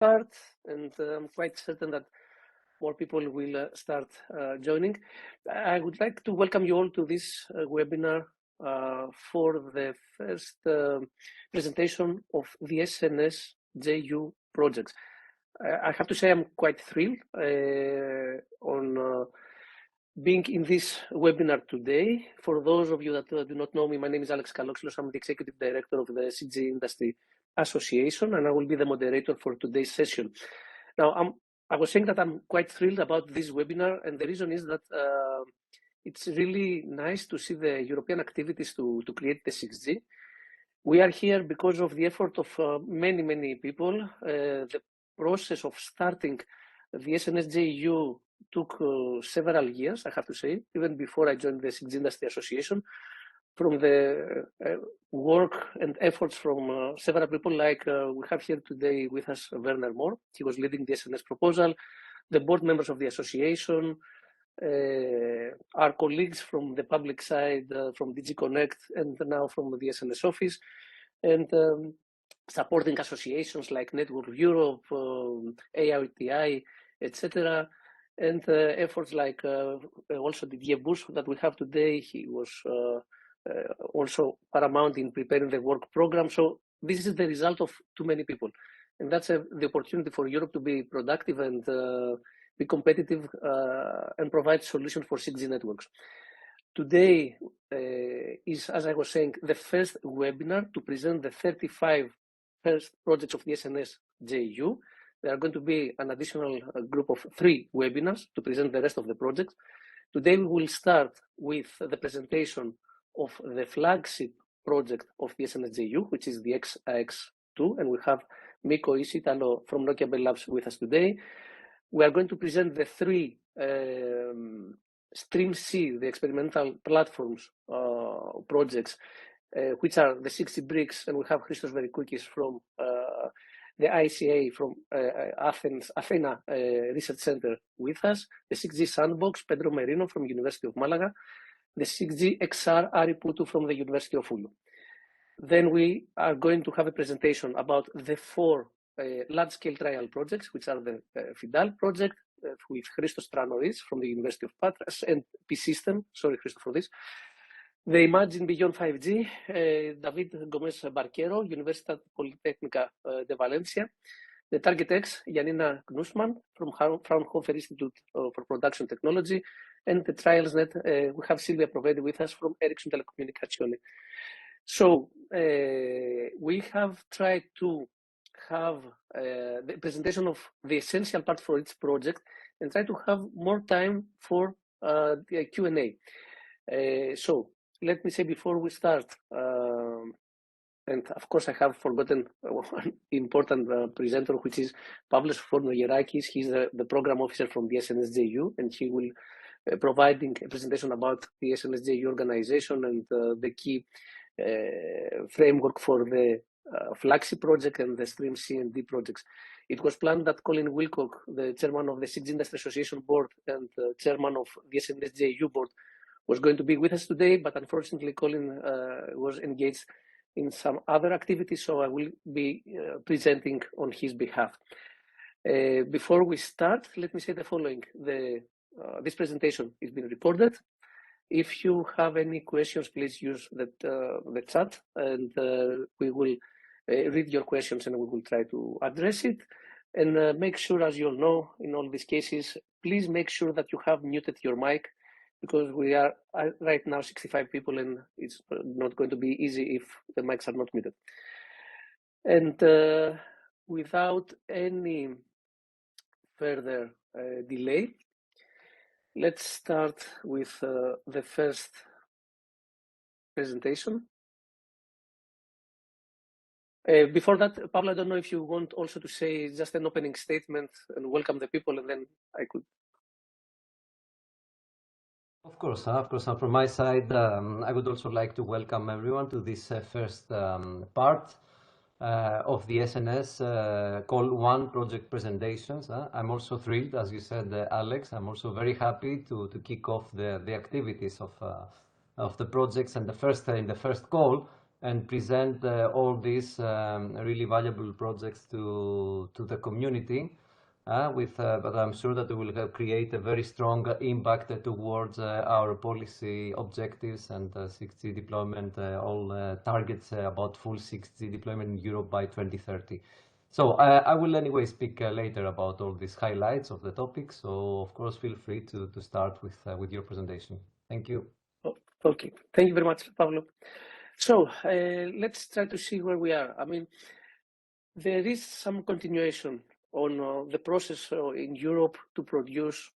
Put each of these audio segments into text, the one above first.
start, and I'm quite certain that more people will start joining. I would like to welcome you all to this webinar for the first presentation of the SNS JU projects. I have to say I'm quite thrilled on being in this webinar today. For those of you that do not know me, my name is Alex Kaloxilos. I'm the Executive Director of the CG Industry Association, and I will be the moderator for today's session. Now, I was saying that I'm quite thrilled about this webinar, and the reason is that it's really nice to see the European activities to create the 6G. We are here because of the effort of many people. The process of starting the SNSJU took several years, I have to say, even before I joined the 6G Industry Association. From the work and efforts from several people, like we have here today with us Werner Mohr. He was leading the SNS proposal, the board members of the association, our colleagues from the public side, from DG Connect, and now from the SNS office, and supporting associations like Network Europe, AITI, etc., and efforts like also Didier Bush that we have today. He was also paramount in preparing the work program. So this is the result of too many people, and that's the opportunity for Europe to be productive and be competitive and provide solutions for 6G networks. Today is, as I was saying, the first webinar to present the 35 first projects of the SNS JU. There are going to be an additional group of 3 webinars to present the rest of the projects. Today we will start with the presentation of the flagship project of the SNSJU, which is the XX2, and we have Mikko Isitalo from Nokia Bell Labs with us today. We are going to present the 3 Stream C, the experimental platforms projects, which are the 60 bricks, and we have Christos Verikoukis from the ICA from Athena Research Center with us, the 6G Sandbox, Pedro Merino from University of Malaga, the 6G XR Ari Putu from the University of Oulu. Then we are going to have a presentation about the 4 large-scale trial projects, which are the FIDAL project with Christos Tranoris from the University of Patras and P-System, sorry Christos for this, the Imagine Beyond 5G, David Gomez Barquero, Universidad Politécnica de Valencia, the Target X, Janina Knusman from Fraunhofer Institute for Production Technology, and the TrialsNet, we have Silvia Provedi with us from Ericsson Telecomunicazioni. So we have tried to have the presentation of the essential part for each project and try to have more time for the Q&A. So let me say before we start, and of course I have forgotten one important presenter, which is Pavlos Fornogerakis. He's the program officer from the SNSJU, and he will providing a presentation about the SNSJU organization and the key framework for the flagship project and the Stream C and D projects. It was planned that Colin Wilcock, the chairman of the 6G Industry Association board and chairman of the SNSJU board, was going to be with us today, but unfortunately Colin was engaged in some other activities, so I will be presenting on his behalf. Before we start, let me say the following. This presentation is being recorded. If you have any questions, please use the chat, and we will read your questions and we will try to address it. And make sure, as you all know, in all these cases, please make sure that you have muted your mic, because we are right now 65 people and it's not going to be easy if the mics are not muted. And without any further delay, let's start with the first presentation. Before that, Pablo, I don't know if you want also to say just an opening statement and welcome the people, and then I could. Of course. From my side, I would also like to welcome everyone to this first part of the SNS Call 1 project presentations. I'm also thrilled, as you said, Alex. I'm also very happy to kick off the activities of the projects and in the first call. and present all these really valuable projects to the community. But I'm sure that we will create a very strong impact towards our policy objectives and 6G deployment, all targets about full 6G deployment in Europe by 2030. So I will anyway speak later about all these highlights of the topic. So of course, feel free to start with your presentation. Thank you. Okay, thank you very much, Pablo. So let's try to see where we are. I mean, there is some continuation on the process in Europe to produce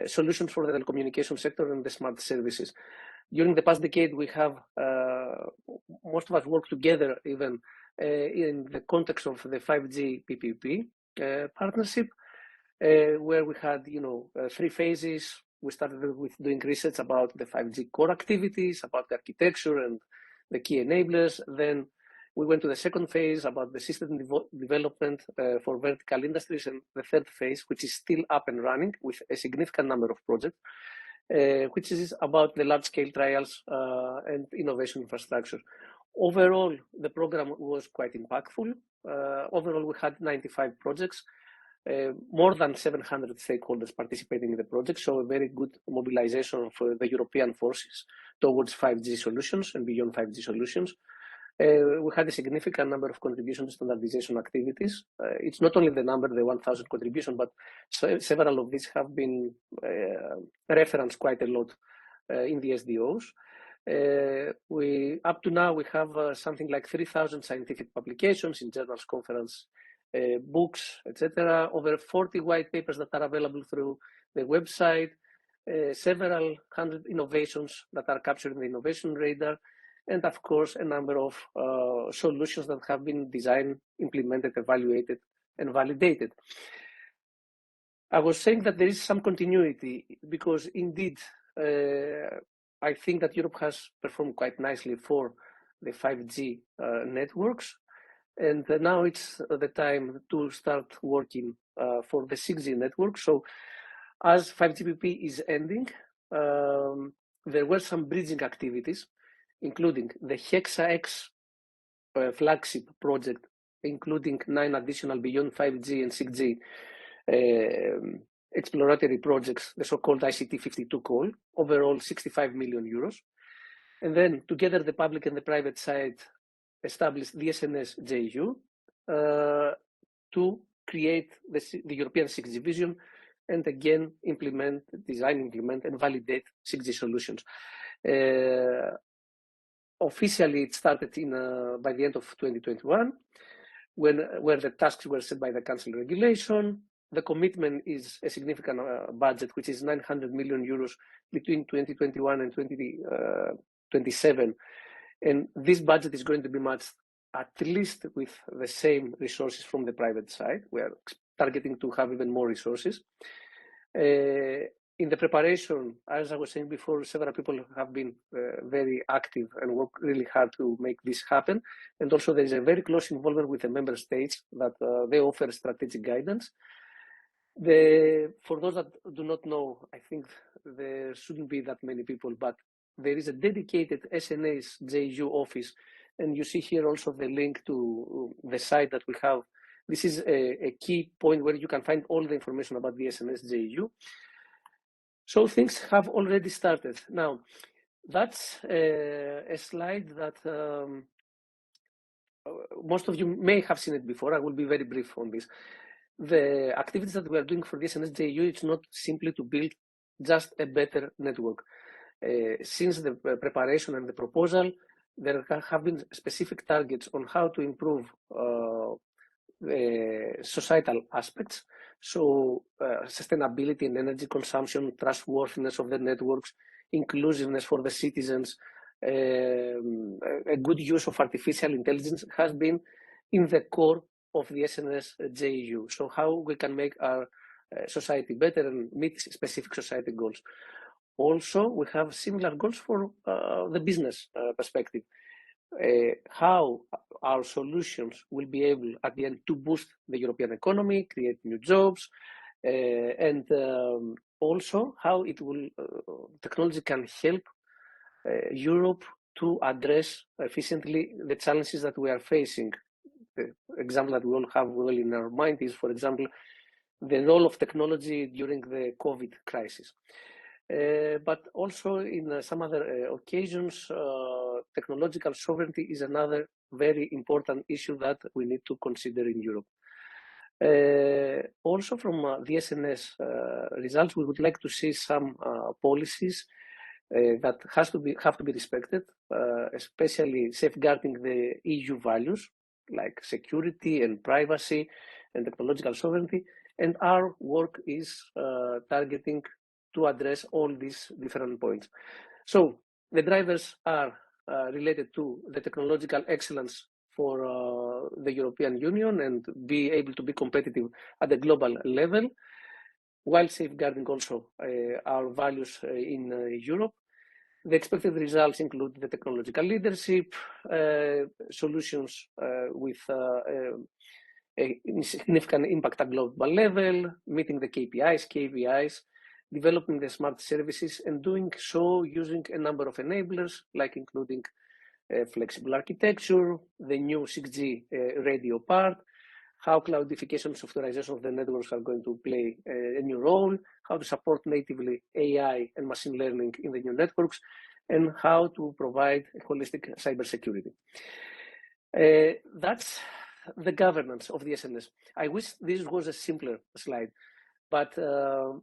solutions for the telecommunication sector and the smart services. During the past decade, we have most of us worked together even in the context of the 5G PPP partnership, where we had, 3 phases. We started with doing research about the 5G core activities, about the architecture and the key enablers. Then we went to the second phase about the system development for vertical industries, and the third phase, which is still up and running with a significant number of projects, which is about the large-scale trials and innovation infrastructure. Overall, the program was quite impactful. Overall, we had 95 projects, more than 700 stakeholders participating in the project, so a very good mobilization for the European forces towards 5G solutions and beyond 5G solutions. We had a significant number of contributions to standardization activities. It's not only the number, the 1,000 contributions, but several of these have been referenced quite a lot in the SDOs. Up to now, we have something like 3,000 scientific publications in journals, conference, books, etc. Over 40 white papers that are available through the website, several hundred innovations that are captured in the innovation radar, and of course, a number of solutions that have been designed, implemented, evaluated, and validated. I was saying that there is some continuity because indeed, I think that Europe has performed quite nicely for the 5G networks. And now it's the time to start working for the 6G network. So as 5GPP is ending, there were some bridging activities, including the HexaX flagship project, including 9 additional beyond 5G and 6G exploratory projects, the so-called ICT 52 call, overall 65 million euros. And then together the public and the private side established the SNS JU to create the European 6G vision and again design, implement, and validate 6G solutions. Officially, it started by the end of 2021, where the tasks were set by the Council regulation. The commitment is a significant budget, which is 900 million euros between 2021 and 2027. And this budget is going to be matched at least with the same resources from the private side. We are targeting to have even more resources. In the preparation, as I was saying before, several people have been very active and work really hard to make this happen. And also there is a very close involvement with the member states that they offer strategic guidance. For those that do not know, I think there shouldn't be that many people, but there is a dedicated SNS JU office. And you see here also the link to the site that we have. This is a key point where you can find all the information about the SNS JU. So things have already started. Now, that's a slide that most of you may have seen it before. I will be very brief on this. The activities that we are doing for the SNS JU, it's not simply to build just a better network. Since the preparation and the proposal, there have been specific targets on how to improve the societal aspects. So sustainability and energy consumption, trustworthiness of the networks, inclusiveness for the citizens, a good use of artificial intelligence has been in the core of the SNS JU. So how we can make our society better and meet specific society goals. Also, we have similar goals for the business perspective. How our solutions will be able at the end to boost the European economy, create new jobs, and also how it will technology can help Europe to address efficiently the challenges that we are facing. The example that we all have well in our mind is, for example, the role of technology during the COVID crisis. But also in some other occasions, technological sovereignty is another very important issue that we need to consider in Europe. Also from the SNS results, we would like to see some policies that have to be respected, especially safeguarding the EU values like security and privacy and technological sovereignty. And our work is targeting to address all these different points. So the drivers are related to the technological excellence for the European Union and be able to be competitive at the global level, while safeguarding also our values in Europe. The expected results include the technological leadership, solutions with a significant impact at global level, meeting the KPIs, developing the smart services, and doing so using a number of enablers, like including flexible architecture, the new 6G radio part, how cloudification, softwareization of the networks are going to play a new role, how to support natively AI and machine learning in the new networks, and how to provide holistic cybersecurity. That's the governance of the SNS. I wish this was a simpler slide, but the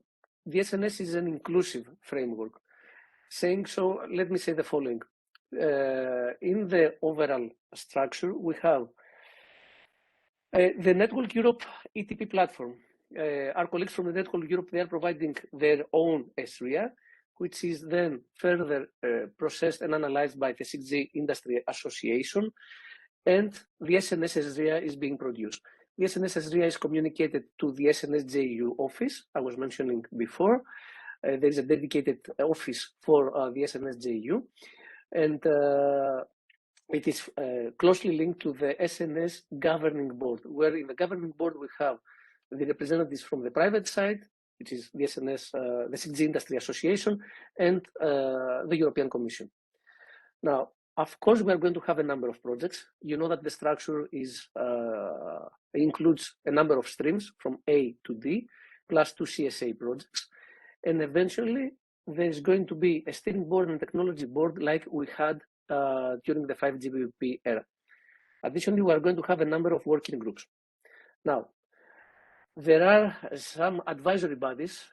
SNS is an inclusive framework. Saying so, let me say the following. In the overall structure, we have the Network Europe ETP platform. Our colleagues from the Network Europe, they are providing their own SRIA, which is then further processed and analyzed by the 6G Industry Association, and the SNS SRIA is being produced. The SNS SRIA is communicated to the SNSJU office I was mentioning before. There is a dedicated office for the SNSJU, and it is closely linked to the SNS governing board, where in the governing board we have the representatives from the private side, which is the SNS, the 6G Industry Association, and the European Commission. Now, of course, we are going to have a number of projects. You know that the structure is includes a number of streams from A to D, plus 2 CSA projects. And eventually, there's going to be a steering board and technology board like we had during the 5GPP era. Additionally, we are going to have a number of working groups. Now, there are some advisory bodies,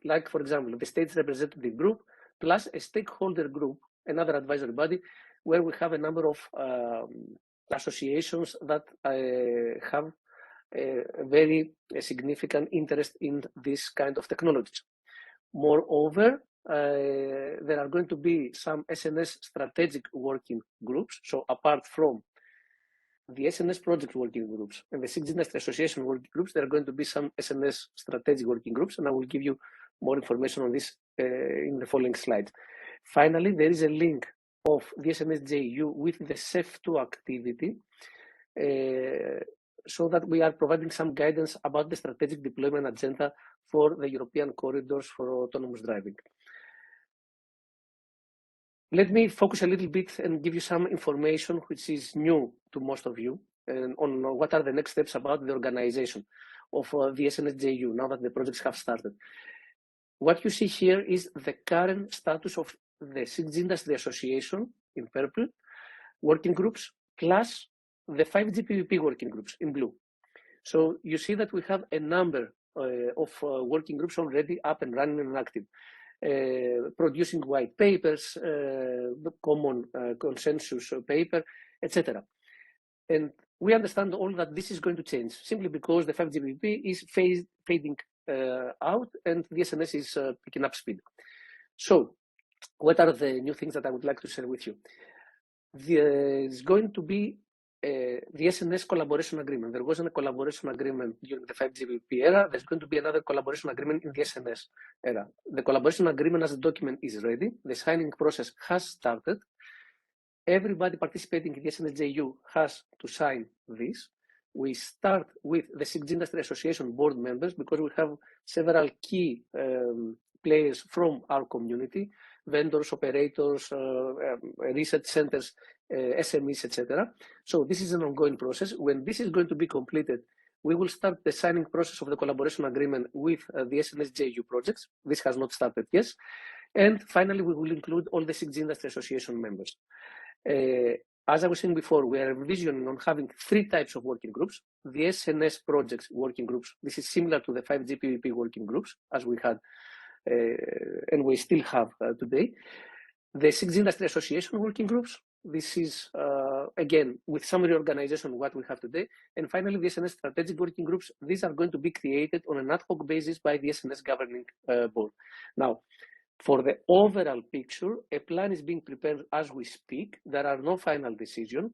like, for example, the States Representative Group, plus a stakeholder group, another advisory body, where we have a number of associations that have a very significant interest in this kind of technologies. Moreover, there are going to be some SNS strategic working groups. So apart from the SNS project working groups and the 6G Industry Association working groups, there are going to be some SNS strategic working groups, and I will give you more information on this in the following slides. Finally, there is a link of the SNSJU with the CEF2 activity, so that we are providing some guidance about the strategic deployment agenda for the European corridors for autonomous driving. Let me focus a little bit and give you some information which is new to most of you, and on what are the next steps about the organization of the SNSJU now that the projects have started. What you see here is the current status of the 6G Industry Association in purple, working groups, plus the 5GPP working groups in blue. So you see that we have a number of working groups already up and running and active, producing white papers, common consensus paper, etc. And we understand all that this is going to change simply because the 5GPP is fading out and the SNS is picking up speed. So what are the new things that I would like to share with you? There's going to be the SNS collaboration agreement. There wasn't a collaboration agreement during the 5GPP era. There's going to be another collaboration agreement in the SNS era. The collaboration agreement as a document is ready. The signing process has started. Everybody participating in the SNSJU has to sign this. We start with the 6G Industry Association board members because we have several key players from our community. vendors, operators, research centers, SMEs, etc. So this is an ongoing process. When this is going to be completed, we will start the signing process of the collaboration agreement with the SNS JU projects. This has not started yet. And finally, we will include all the 6G Industry Association members. As I was saying before, we are envisioning on having 3 types of working groups. The SNS projects working groups. This is similar to the 5G PVP working groups, as we had and we still have today. The 6G Industry Association working groups. This is, again, with some reorganization what we have today. And finally, the SNS strategic working groups. These are going to be created on an ad hoc basis by the SNS governing board. Now, for the overall picture, a plan is being prepared as we speak. There are no final decisions.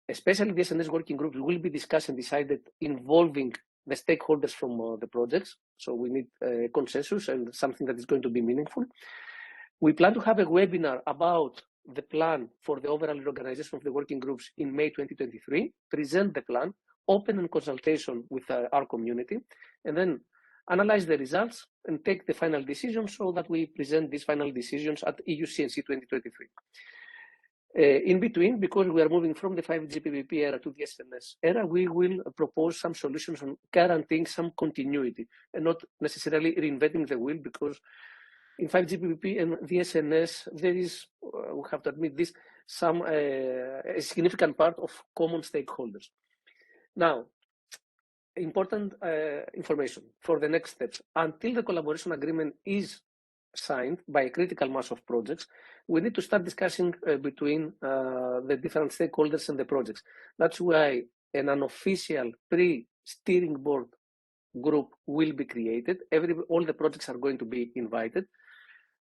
Especially the SNS working groups will be discussed and decided involving the stakeholders from the projects. So we need consensus and something that is going to be meaningful. We plan to have a webinar about the plan for the overall reorganization of the working groups in May 2023, present the plan, open a consultation with our community, and then analyze the results and take the final decision so that we present these final decisions at EU CNC 2023. In between, because we are moving from the 5G PVP era to the SNS era, we will propose some solutions on guaranteeing some continuity and not necessarily reinventing the wheel, because in 5G PVP and the SNS, there is, we have to admit this, a significant part of common stakeholders. Now, important information for the next steps. Until the collaboration agreement is signed by a critical mass of projects, we need to start discussing between the different stakeholders and the projects. That's why an unofficial pre-steering board group will be created. All the projects are going to be invited.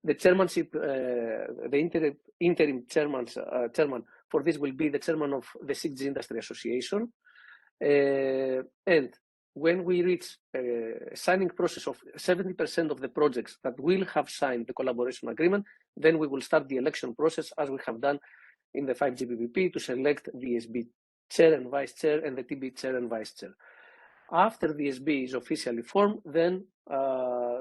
The chairmanship, the interim chairman for this will be the chairman of the 6G Industry Association. And when we reach a signing process of 70% of the projects that will have signed the collaboration agreement, then we will start the election process as we have done in the 5G PVP to select the SB chair and vice chair and the TB chair and vice chair. After the SB is officially formed, then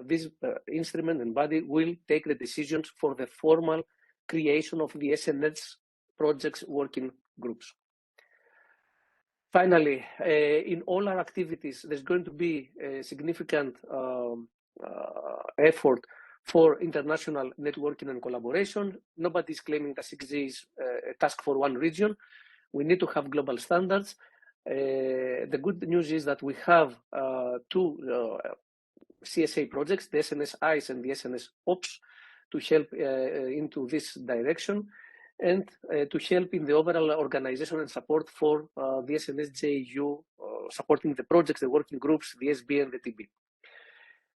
this instrument and body will take the decisions for the formal creation of the SNS projects working groups. Finally, in all our activities, there's going to be a significant effort for international networking and collaboration. Nobody's claiming that 6G is a task for one region. We need to have global standards. The good news is that we have 2 CSA projects, the SNS ICE and the SNS OPS, to help into this direction and to help in the overall organization and support for the SNS JU, supporting the projects, the working groups, the SB and the TB.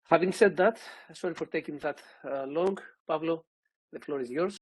Having said that, sorry for taking that long, Pablo, the floor is yours.